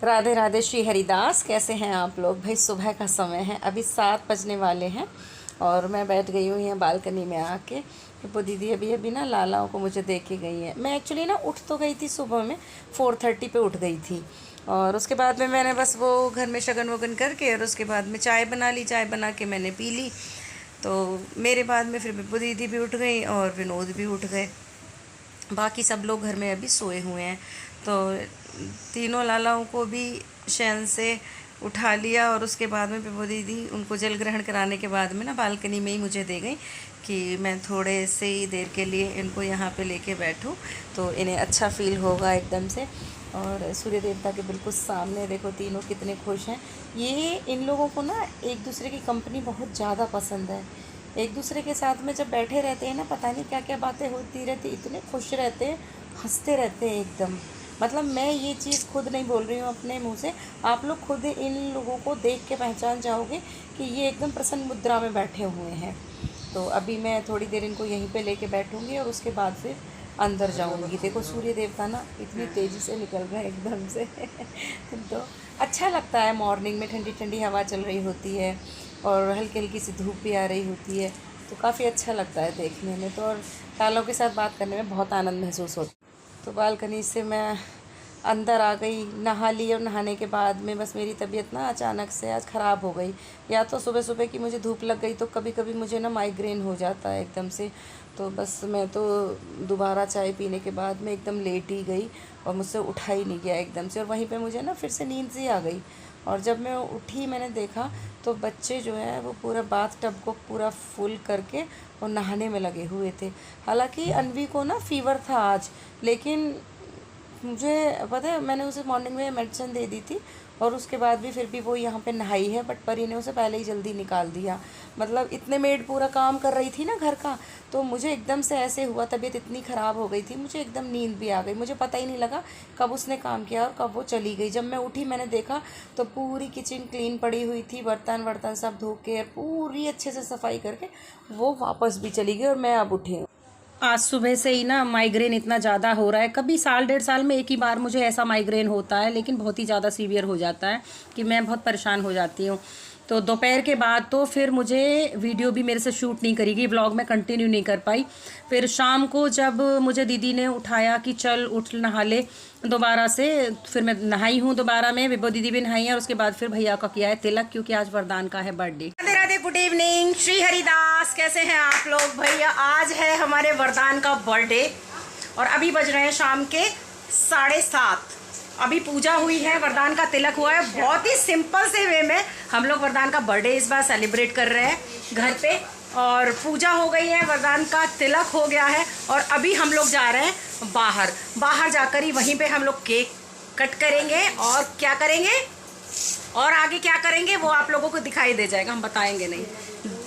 राधे राधे श्री हरिदास। कैसे हैं आप लोग भाई? सुबह का समय है, अभी 7 बजने वाले हैं और मैं बैठ गई हूँ यहाँ बालकनी में आके। वो दीदी अभी अभी ना लालाओं को मुझे दे के गई है। मैं एक्चुअली ना उठ तो गई थी सुबह में, 4:30 पे उठ गई थी और उसके बाद में मैंने बस वो घर में शगन वगन करके और उसके बाद में चाय बना ली। चाय बना के मैंने पी ली। तो मेरे बाद में फिर बिब्बू दीदी भी उठ गई और विनोद भी उठ गए। बाकी सब लोग घर में अभी सोए हुए हैं। तो तीनों लालाओं को भी शयन से उठा लिया और उसके बाद में बिब्बू दीदी उनको जल ग्रहण कराने के बाद में ना बालकनी में ही मुझे दे गई कि मैं थोड़े से ही देर के लिए इनको यहाँ पे लेके बैठूँ तो इन्हें अच्छा फील होगा एकदम से। और सूर्य देवता के बिल्कुल सामने देखो तीनों कितने खुश हैं। ये इन लोगों को ना एक दूसरे की कंपनी बहुत ज़्यादा पसंद है। एक दूसरे के साथ में जब बैठे रहते हैं ना, पता नहीं क्या क्या बातें होती रहती, इतने खुश रहते हैं, हंसते रहते हैं एकदम। मतलब मैं ये चीज़ खुद नहीं बोल रही हूँ अपने मुंह से, आप लोग खुद इन लोगों को देख के पहचान जाओगे कि ये एकदम प्रसन्न मुद्रा में बैठे हुए हैं। तो अभी मैं थोड़ी देर इनको यहीं पे लेके बैठूँगी और उसके बाद फिर अंदर जाऊँगी। देखो सूर्य देवता ना इतनी तेज़ी से निकल रहे हैं एकदम से तो अच्छा लगता है। मॉर्निंग में ठंडी ठंडी हवा चल रही होती है और हल्की हल्की सी धूप भी आ रही होती है, तो काफ़ी अच्छा लगता है देखने में। तो और लालों के साथ बात करने में बहुत आनंद महसूस होता है। तो बालकनी से मैं अंदर आ गई, नहा ली और नहाने के बाद में बस मेरी तबीयत ना अचानक से आज ख़राब हो गई। या तो सुबह सुबह की मुझे धूप लग गई तो कभी कभी मुझे ना माइग्रेन हो जाता है एकदम से। तो बस मैं तो दोबारा चाय पीने के बाद में एकदम लेट ही गई और मुझसे उठा ही नहीं गया एकदम से। और वहीं पे मुझे ना फिर से नींद सी आ गई और जब मैं उठी मैंने देखा तो बच्चे जो है वो पूरा बाथ टब को पूरा फुल करके और नहाने में लगे हुए थे। हालांकि अन्वी को ना फ़ीवर था आज, लेकिन मुझे पता है मैंने उसे मॉर्निंग में मेडिसिन दे दी थी और उसके बाद भी फिर भी वो यहाँ पे नहाई है। बट परी ने उसे पहले ही जल्दी निकाल दिया। मतलब इतने मेड पूरा काम कर रही थी ना घर का, तो मुझे एकदम से ऐसे हुआ, तबीयत इतनी ख़राब हो गई थी, मुझे एकदम नींद भी आ गई। मुझे पता ही नहीं लगा कब उसने काम किया और कब वो चली गई। जब मैं उठी मैंने देखा तो पूरी किचन क्लीन पड़ी हुई थी, बर्तन वर्तन सब धो के पूरी अच्छे से सफाई करके वो वापस भी चली गई और मैं अब उठी हूँ। आज सुबह से ही ना माइग्रेन इतना ज़्यादा हो रहा है। कभी साल 1.5 साल में एक ही बार मुझे ऐसा माइग्रेन होता है, लेकिन बहुत ही ज़्यादा सीवियर हो जाता है कि मैं बहुत परेशान हो जाती हूँ। तो दोपहर के बाद तो फिर मुझे वीडियो भी मेरे से शूट नहीं करी गई, व्लॉग में कंटिन्यू नहीं कर पाई। फिर शाम को जब मुझे दीदी ने उठाया कि चल उठ नहा ले दोबारा से, फिर मैं नहाई हूँ दोबारा में, विभो दीदी भी नहाई है और उसके बाद फिर भैया का किया है तिलक, क्योंकि आज वरदान का है birthday. Radhe Radhe, good evening Shri Haridas. कैसे हैं आप लोग? भैया आज है हमारे वरदान का बर्थडे और अभी बज रहे हैं शाम के 7:30। अभी पूजा हुई है, वरदान का तिलक हुआ है। बहुत ही सिंपल से वे में हम लोग वरदान का बर्थडे इस बार सेलिब्रेट कर रहे हैं घर पे। और पूजा हो गई है, वरदान का तिलक हो गया है और अभी हम लोग जा रहे हैं बाहर जाकर ही वहीं पे हम लोग केक कट करेंगे और क्या करेंगे और आगे क्या करेंगे वो आप लोगों को दिखाई दे जाएगा। हम बताएंगे नहीं,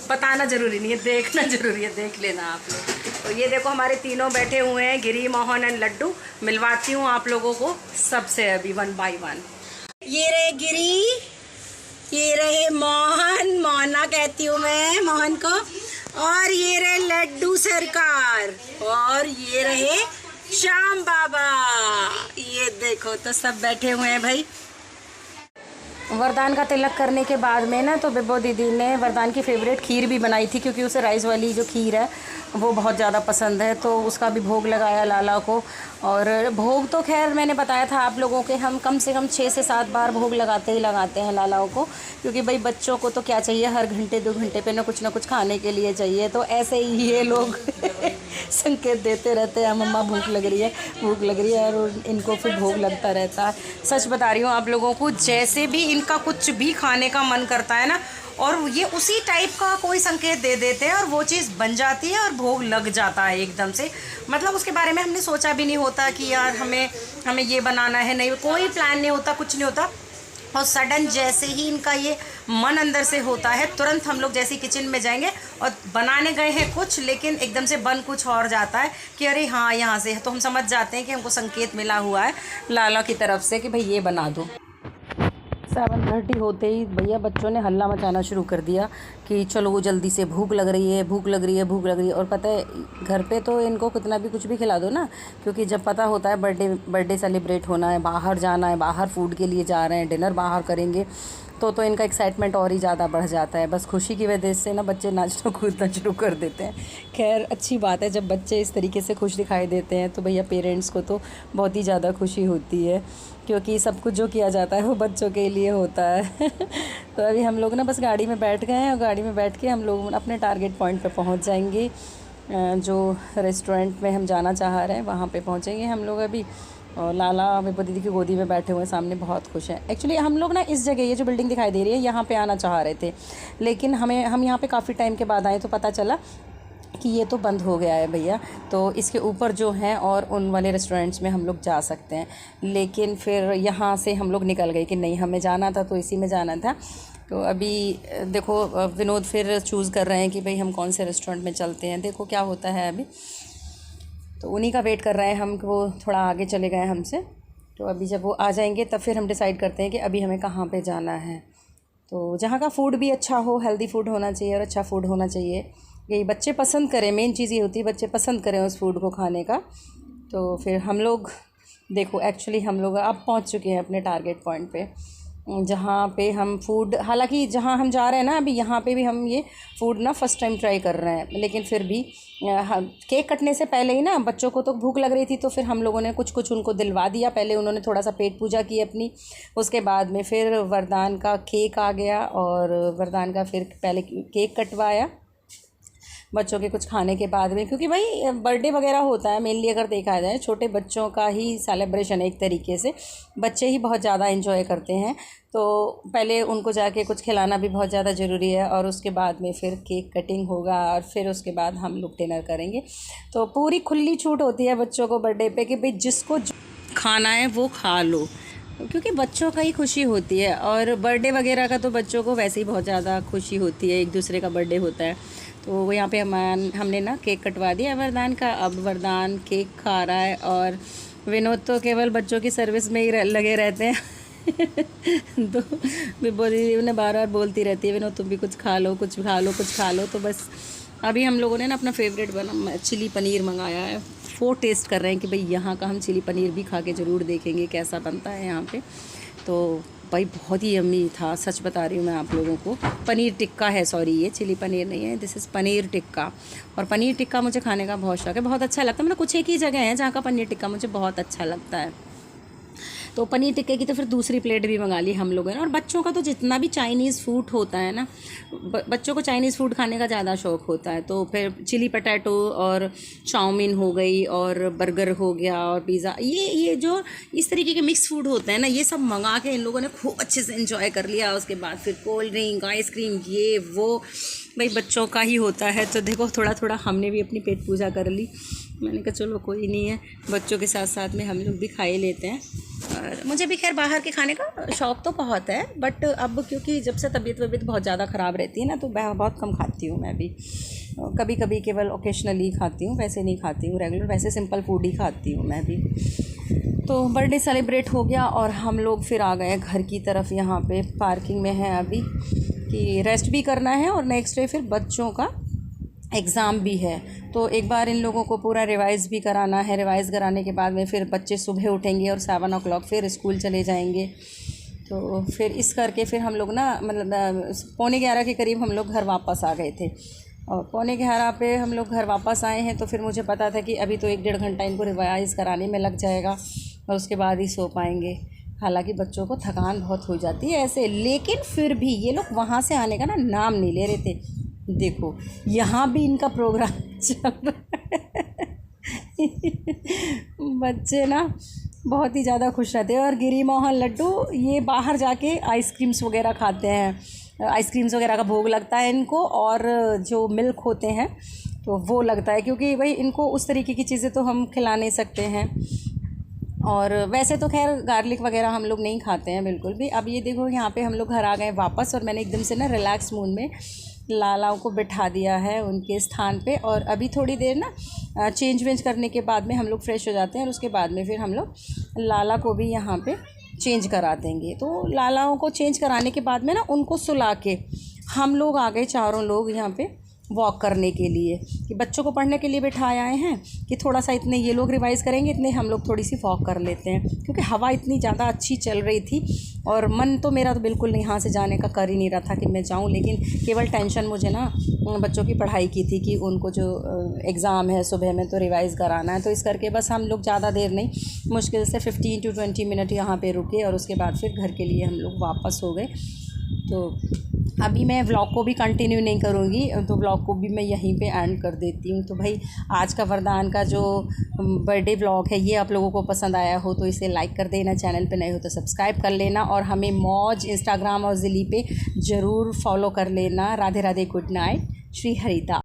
बताना जरूरी नहीं है, देखना जरूरी है, देख लेना आप लोग। तो ये देखो हमारे तीनों बैठे हुए हैं, गिरी, मोहन एंड लड्डू। मिलवाती हूँ आप लोगों को सबसे अभी 1 by 1। ये रहे गिरी, ये रहे मोहन, मोहना कहती हूँ मैं मोहन को, और ये रहे लड्डू सरकार, और ये रहे श्याम बाबा। ये देखो तो सब बैठे हुए हैं भाई। वरदान का तिलक करने के बाद में ना तो बिब्बो दीदी ने वरदान की फेवरेट खीर भी बनाई थी, क्योंकि उसे राइस वाली जो खीर है वो बहुत ज़्यादा पसंद है। तो उसका भी भोग लगाया लाला को। और भोग तो खैर मैंने बताया था आप लोगों के, हम कम से कम 6 से 7 बार भोग लगाते हैं लालाओं को, क्योंकि भाई बच्चों को तो क्या चाहिए, हर घंटे 2 घंटे पे ना कुछ खाने के लिए चाहिए। तो ऐसे ही ये लोग संकेत देते रहते हैं, मम्मा भूख लग रही है और इनको फिर भोग लगता रहता है। सच बता रही हूँ आप लोगों को, जैसे भी इनका कुछ भी खाने का मन करता है ना, और ये उसी टाइप का कोई संकेत दे देते हैं और वो चीज़ बन जाती है और भोग लग जाता है एकदम से। मतलब उसके बारे में हमने सोचा भी नहीं होता कि यार हमें ये बनाना है, नहीं, कोई प्लान नहीं होता, कुछ नहीं होता। और सडन जैसे ही इनका ये मन अंदर से होता है, तुरंत हम लोग जैसे किचन में जाएंगे और बनाने गए हैं कुछ, लेकिन एकदम से बन कुछ और जाता है कि अरे हाँ यहाँ से, तो हम समझ जाते हैं कि हमको संकेत मिला हुआ है लाला की तरफ से कि भाई ये बना दो। 7:30 होते ही भैया बच्चों ने हल्ला मचाना शुरू कर दिया कि चलो वो जल्दी से, भूख लग रही है, भूख लग रही है, भूख लग रही है। और पता है घर पे तो इनको कितना भी कुछ भी खिला दो ना, क्योंकि जब पता होता है बर्थडे सेलिब्रेट होना है, बाहर जाना है, बाहर फूड के लिए जा रहे हैं, डिनर बाहर करेंगे, तो इनका एक्साइटमेंट और ही ज़्यादा बढ़ जाता है। बस खुशी की वजह से ना बच्चे नाचना कूदना शुरू कर देते हैं। खैर अच्छी बात है, जब बच्चे इस तरीके से खुश दिखाई देते हैं तो भैया पेरेंट्स को तो बहुत ही ज़्यादा खुशी होती है, क्योंकि सब कुछ जो किया जाता है वो बच्चों के लिए होता है। तो अभी हम लोग ना बस गाड़ी में बैठ गए हैं और गाड़ी में बैठ के हम लोग अपने टारगेट पॉइंट पर पहुँच जाएंगे। जो रेस्टोरेंट में हम जाना चाह रहे हैं वहाँ पे पहुँचेंगे हम लोग अभी। और लाला मेरी दीदी की गोदी में बैठे हुए हैं सामने, बहुत खुश हैं। एक्चुअली हम लोग ना इस जगह, ये जो बिल्डिंग दिखाई दे रही है, यहाँ पे आना चाह रहे थे, लेकिन हम यहाँ पे काफ़ी टाइम के बाद आए तो पता चला कि ये तो बंद हो गया है भैया। तो इसके ऊपर जो हैं और उन वाले रेस्टोरेंट्स में हम लोग जा सकते हैं, लेकिन फिर यहाँ से हम लोग निकल गए कि नहीं, हमें जाना था तो इसी में जाना था। तो अभी देखो विनोद फिर चूज़ कर रहे हैं कि भाई हम कौन से रेस्टोरेंट में चलते हैं, देखो क्या होता है अभी। तो उन्हीं का वेट कर रहे हैं हम, वो थोड़ा आगे चले गए हमसे। तो अभी जब वो आ जाएंगे तब फिर हम डिसाइड करते हैं कि अभी हमें कहाँ पे जाना है। तो जहाँ का फ़ूड भी अच्छा हो, हेल्दी फूड होना चाहिए और अच्छा फ़ूड होना चाहिए, यही बच्चे पसंद करें, मेन चीज़ ये होती है बच्चे पसंद करें उस फूड को खाने का। तो फिर हम लोग देखो एक्चुअली हम लोग अब पहुँच चुके हैं अपने टारगेट पॉइंट पे, जहाँ पे हम फूड, हालांकि जहाँ हम जा रहे हैं ना अभी, यहाँ पे भी हम ये फूड ना फ़र्स्ट टाइम ट्राई कर रहे हैं, लेकिन फिर भी केक कटने से पहले ही ना बच्चों को तो भूख लग रही थी, तो फिर हम लोगों ने कुछ कुछ उनको दिलवा दिया। पहले उन्होंने थोड़ा सा पेट पूजा की अपनी, उसके बाद में फिर वरदान का केक आ गया और वरदान का फिर पहले केक कटवाया बच्चों के कुछ खाने के बाद में, क्योंकि भाई बर्थडे वगैरह होता है मेनली, अगर देखा जाए छोटे बच्चों का ही सेलिब्रेशन है एक तरीके से, बच्चे ही बहुत ज़्यादा एंजॉय करते हैं। तो पहले उनको जाके कुछ खिलाना भी बहुत ज़्यादा ज़रूरी है, और उसके बाद में फिर केक कटिंग होगा और फिर उसके बाद हम लोग डिनर करेंगे। तो पूरी खुली छूट होती है बच्चों को बर्थडे पे कि भाई जिसको खाना है वो खा लो, क्योंकि बच्चों का ही खुशी होती है। और बर्थडे वगैरह का तो बच्चों को वैसे ही बहुत ज़्यादा खुशी होती है, एक दूसरे का बर्थडे होता है। तो यहाँ पे हमने ना केक कटवा दिया वरदान का, अब वरदान केक खा रहा है और विनोद तो केवल बच्चों की सर्विस में ही लगे रहते हैं। तो बिब्बो दीदी उन्हें बार बार बोलती रहती है, विनोद तुम भी कुछ खा लो, कुछ खा लो, कुछ खा लो। तो बस अभी हम लोगों ने ना अपना फेवरेट बना चिली पनीर मंगाया है, वो टेस्ट कर रहे हैं कि भाई यहाँ का हम चिली पनीर भी खा के ज़रूर देखेंगे कैसा बनता है यहाँ पे। तो भाई बहुत ही यम्मी था, सच बता रही हूँ मैं आप लोगों को। पनीर टिक्का है, सॉरी ये चिली पनीर नहीं है, दिस इज़ पनीर टिक्का। और पनीर टिक्का मुझे खाने का बहुत शौक है, बहुत अच्छा लगता है। मतलब कुछ एक ही जगह है जहाँ का पनीर टिक्का मुझे बहुत अच्छा लगता है। तो पनीर टिक्के की तो फिर दूसरी प्लेट भी मंगा ली हम लोगों ने। और बच्चों का तो जितना भी चाइनीज़ फूड होता है ना, बच्चों को चाइनीज़ फूड खाने का ज़्यादा शौक होता है। तो फिर चिली पटैटो और चाउमीन हो गई और बर्गर हो गया और पिज़्ज़ा, ये जो इस तरीके के मिक्स फूड होते हैं ना, ये सब मंगा के इन लोगों ने खूब अच्छे से एंजॉय कर लिया। उसके बाद फिर कोल्ड ड्रिंक, आइसक्रीम, ये वो भाई बच्चों का ही होता है। तो देखो थोड़ा थोड़ा हमने भी अपनी पेट पूजा कर ली। मैंने कहा चलो कोई नहीं है, बच्चों के साथ साथ में हम लोग भी खा ही लेते हैं। और मुझे भी खैर बाहर के खाने का शौक़ तो बहुत है, बट अब क्योंकि जब से तबीयत बहुत ज़्यादा ख़राब रहती है ना, तो मैं बहुत कम खाती हूँ। मैं भी कभी कभी केवल ओकेशनली खाती हूँ, वैसे नहीं खाती हूँ रेगुलर, वैसे सिंपल फूड ही खाती हूँ मैं भी। तो बर्थडे सेलिब्रेट हो गया और हम लोग फिर आ गए घर की तरफ। यहाँ पे पार्किंग में है अभी कि रेस्ट भी करना है और नेक्स्ट डे फिर बच्चों का एग्ज़ाम भी है, तो एक बार इन लोगों को पूरा रिवाइज़ भी कराना है। रिवाइज़ कराने के बाद में फिर बच्चे सुबह उठेंगे और 7 o'clock फिर स्कूल चले जाएंगे। तो फिर इस करके फिर हम लोग ना मतलब 11:15 के करीब हम लोग घर वापस आ गए थे। और 11:15 पे हम लोग घर वापस आए हैं। तो फिर मुझे पता था कि अभी तो 1-1.5 घंटा इनको रिवाइज़ कराने में लग जाएगा और उसके बाद ही सो पाएंगे। हालांकि बच्चों को थकान बहुत हो जाती है ऐसे, लेकिन फिर भी ये लोग वहाँ से आने का ना नाम नहीं ले रहे थे। देखो यहाँ भी इनका प्रोग्राम चल रहा है। बच्चे ना बहुत ही ज़्यादा खुश रहते हैं। और गिरी मोहन लड्डू ये बाहर जाके आइसक्रीम्स वगैरह खाते हैं, आइसक्रीम्स वगैरह का भोग लगता है इनको, और जो मिल्क होते हैं तो वो लगता है, क्योंकि भाई इनको उस तरीके की चीज़ें तो हम खिला नहीं सकते हैं। और वैसे तो खैर गार्लिक वगैरह हम लोग नहीं खाते हैं बिल्कुल भी। अब ये देखो यहाँ पे हम लोग घर आ गए वापस, और मैंने एकदम से ना रिलैक्स मूड में लालाओं को बिठा दिया है उनके स्थान पे। और अभी थोड़ी देर ना चेंज वेंज करने के बाद में हम लोग फ्रेश हो जाते हैं, और उसके बाद में फिर हम लोग लाला को भी यहाँ पे चेंज करा देंगे। तो लालाओं को चेंज कराने के बाद में ना उनको सुला के हम लोग आ गए चारों लोग यहाँ पे वॉक करने के लिए, कि बच्चों को पढ़ने के लिए बिठाए आए हैं कि थोड़ा सा इतने ये लोग रिवाइज़ करेंगे, इतने हम लोग थोड़ी सी वॉक कर लेते हैं, क्योंकि हवा इतनी ज़्यादा अच्छी चल रही थी। और मन तो मेरा तो बिल्कुल नहीं यहाँ से जाने का कर ही नहीं रहा था कि मैं जाऊँ, लेकिन केवल टेंशन मुझे ना बच्चों की पढ़ाई की थी कि उनको जो एग्ज़ाम है सुबह में तो रिवाइज़ कराना है। तो इस करके बस हम लोग ज़्यादा देर नहीं, मुश्किल से 15 to 20 मिनट यहाँ पे रुके और उसके बाद फिर घर के लिए हम लोग वापस हो गए। तो अभी मैं व्लॉग को भी कंटिन्यू नहीं करूँगी, तो व्लॉग को भी मैं यहीं पे एंड कर देती हूँ। तो भाई आज का वरदान का जो बर्थडे व्लॉग है ये आप लोगों को पसंद आया हो तो इसे लाइक कर देना, चैनल पे नए हो तो सब्सक्राइब कर लेना, और हमें मौज इंस्टाग्राम और ज़िली पे ज़रूर फॉलो कर लेना। Radhe Radhe, good night, Shri हरिदा।